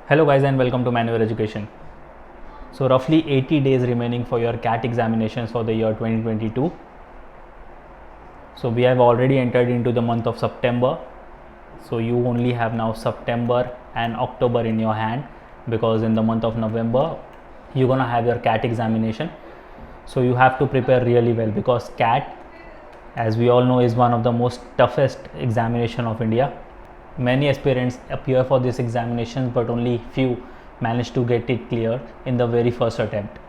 Hello guys and welcome to Manual Education. So roughly 80 days remaining for your CAT examinations for the year 2022. So we have already entered into the month of September. So you only have now September and October in your hand, because in the month of November you're gonna have your CAT examination. So you have to prepare really well, because CAT, as we all know, is one of the most toughest examination of India. Many aspirants appear for this examination, but only few manage to get it clear in the very first attempt.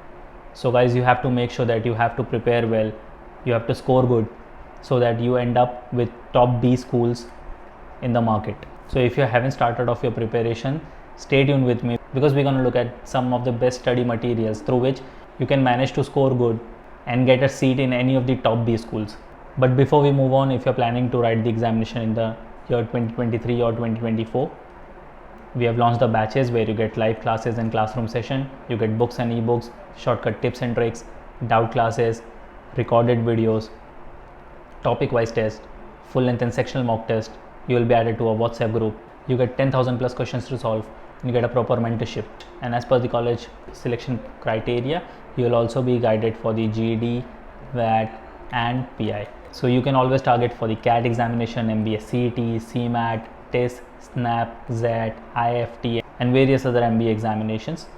So guys, you have to make sure that you have to prepare well, you have to score good, so that you end up with top B schools in the market. So if you haven't started off your preparation, stay tuned with me, because we're going to look at some of the best study materials through which you can manage to score good and get a seat in any of the top B schools. But before we move on, if you're planning to write the examination in the year 2023 or 2024, we have launched the batches where you get live classes and classroom session, you get books and ebooks, shortcut tips and tricks, doubt classes, recorded videos, topic wise test, full length and sectional mock test. You will be added to a WhatsApp group, you get 10,000 plus questions to solve, you get a proper mentorship, and as per the college selection criteria, you will also be guided for the GED, VAT and PI. So you can always target for the CAT examination, MBA CAT, CMAT, TEST, SNAP, ZET, IFT and various other MBA examinations.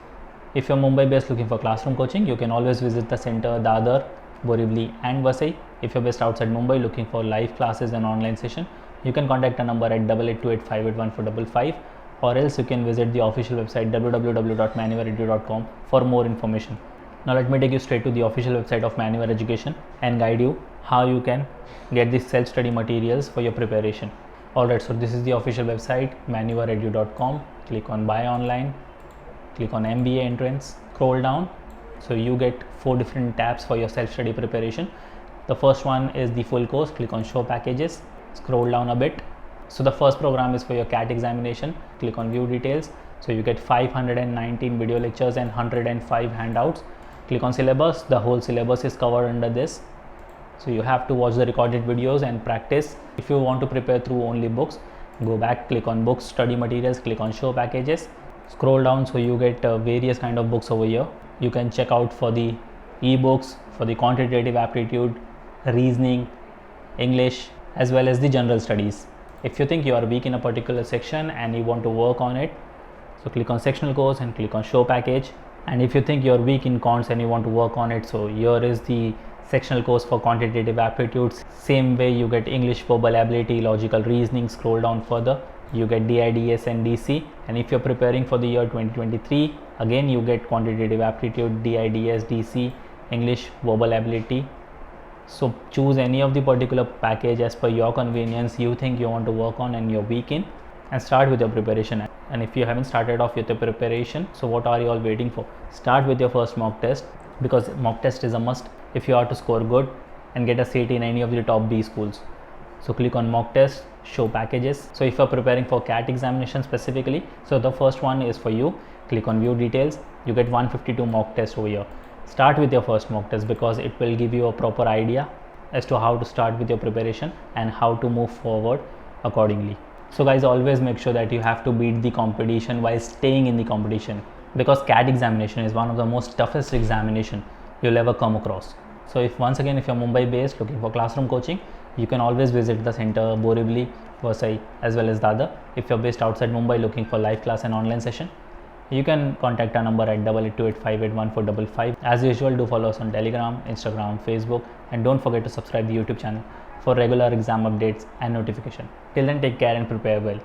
If you're Mumbai based looking for classroom coaching, you can always visit the center Dadar, Borivali and Vasai. If you're based outside Mumbai looking for live classes and online session, you can contact a number at 8828581455, or else you can visit the official website www.manualedu.com for more information. Now let me take you straight to the official website of Manual Education and guide you how you can get the self-study materials for your preparation. Alright, so this is the official website, manualedu.com. Click on Buy Online, click on MBA Entrance, scroll down. So you get 4 different tabs for your self-study preparation. The first one is the full course. Click on Show Packages, scroll down a bit. So the first program is for your CAT examination. Click on View Details. So you get 519 video lectures and 105 handouts. Click on Syllabus. The whole syllabus is covered under this. So you have to watch the recorded videos and practice. If you want to prepare through only books, go back, click on Books, Study Materials, click on Show Packages, scroll down. So you get various kind of books over here. You can check out for the ebooks, for the quantitative aptitude, reasoning, English, as well as the general studies. If you think you are weak in a particular section and you want to work on it, so click on Sectional course and click on Show Package. And if you think you are weak in cons and you want to work on it, so here is the sectional course for quantitative aptitudes. Same way you get English verbal ability, logical reasoning. Scroll down further, you get DIDS and DC. And if you're preparing for the year 2023, again you get quantitative aptitude, DIDS, DC, English verbal ability. So choose any of the particular package as per your convenience you think you want to work on and you're weak in, and start with your preparation. And if you haven't started off with your preparation, so what are you all waiting for? Start with your first mock test, because mock test is a must if you are to score good and get a seat in any of the top B schools. So click on Mock Test, Show Packages. So if you're preparing for CAT examination specifically, so the first one is for you. Click on View Details. You get 152 mock tests over here. Start with your first mock test, because it will give you a proper idea as to how to start with your preparation and how to move forward accordingly. So guys, always make sure that you have to beat the competition while staying in the competition, because CAT examination is one of the most toughest examination you'll ever come across. So if once again, if you're Mumbai based looking for classroom coaching, you can always visit the center Borivali, Vasai as well as Dadar. If you're based outside Mumbai looking for live class and online session, you can contact our number at 8828581455. As usual, do follow us on Telegram, Instagram, Facebook, and don't forget to subscribe the YouTube channel for regular exam updates and notification. Till then, take care and prepare well.